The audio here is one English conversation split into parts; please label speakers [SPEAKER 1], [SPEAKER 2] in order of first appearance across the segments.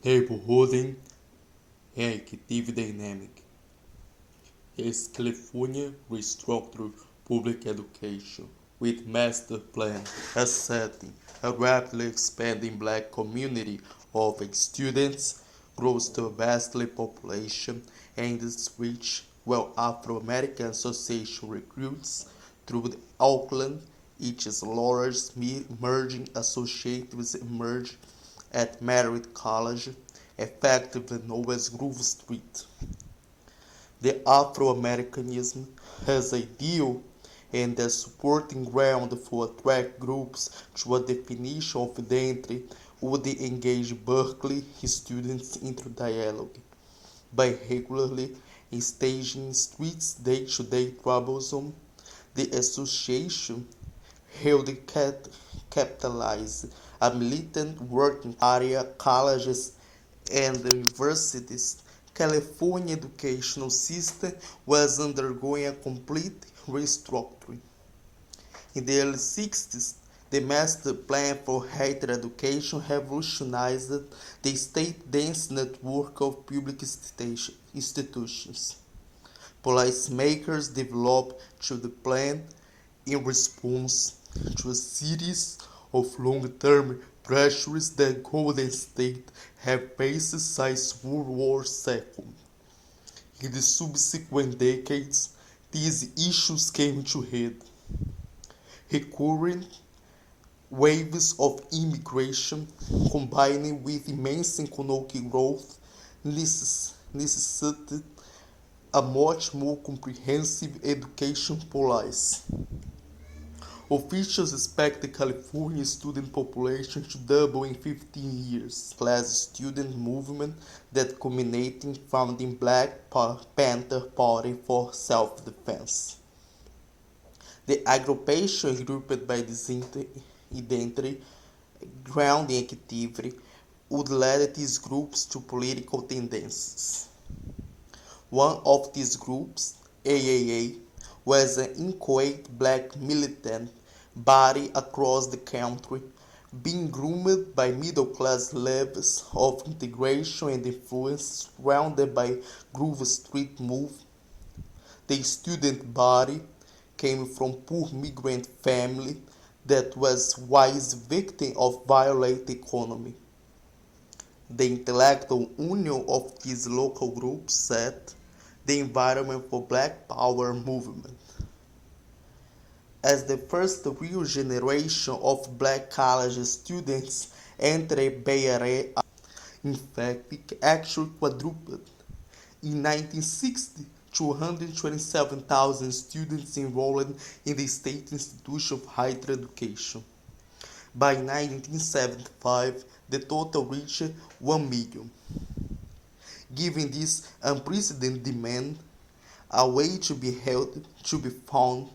[SPEAKER 1] Neighborhooding and Equity Dynamic is California restructured public education with master plan as setting a rapidly expanding black community of students grows to a vastly population and is rich while Afro-American Association recruits through the Oakland each is large merging associates emerge at Merritt College, effectively known as Groove Street. The Afro-Americanism has ideal and a supporting ground for attract groups to a definition of identity would engage Berkeley students into dialogue by regularly staging streets day-to-day troublesome. The association held capitalized a militant working area colleges and universities. California educational system was undergoing a complete restructuring. In the early 60s, the Master Plan for Higher Education revolutionized the state-dense network of public institutions. Policymakers developed to the plan in response to a series of long-term pressures that Golden State have faced since World War II. In the subsequent decades, these issues came to head. Recurrent waves of immigration, combining with immense economic growth, necessitated a much more comprehensive education policy. Officials expect the California student population to double in 15 years. Class student movement that culminating founding Black Panther Party for self-defense. The aggravation grouped by this identity, grounding activity, would lead these groups to political tendencies. One of these groups, AAA, was an inchoate black militant body across the country, being groomed by middle-class levels of integration and influence surrounded by Groove Street move. The student body came from poor migrant family that was wise victim of violent economy. The intellectual union of these local groups set the environment for Black Power movement. As the first real generation of black college students entered Bay Area, in fact, it actually quadrupled. In 1960, 227,000 students enrolled in the State Institution of Higher Education. By 1975, the total reached 1 million. Given this unprecedented demand, a way to be found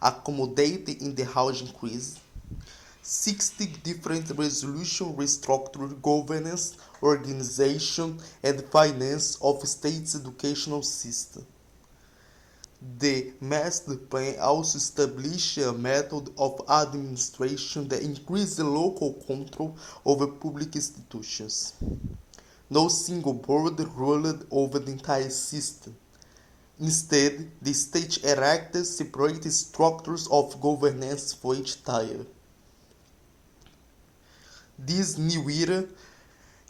[SPEAKER 1] accommodated in the housing crisis. 60 different resolutions restructured governance, organization, and finance of state's educational system. The Master Plan also established a method of administration that increased local control over public institutions. No single board ruled over the entire system. Instead, the state erected separate structures of governance for each tier. This new era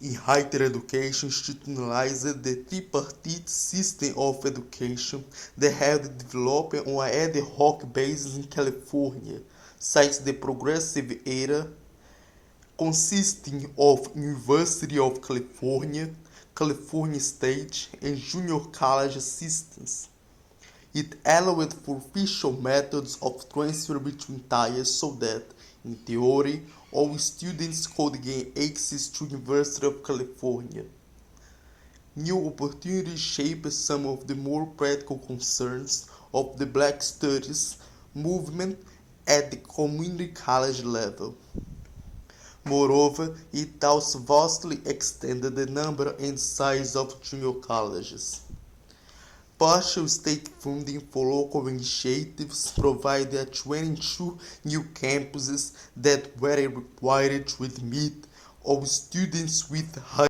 [SPEAKER 1] in higher education institutionalized the tripartite system of education that had developed on an ad hoc basis in California since the Progressive Era, consisting of University of California, California State, and junior college systems. It allowed for official methods of transfer between tiers so that, in theory, all students could gain access to University of California. New opportunities shaped some of the more practical concerns of the Black Studies movement at the community college level. Moreover, it also vastly extended the number and size of junior colleges. Partial state funding for local initiatives provided 22 new campuses that were required to admit all students with high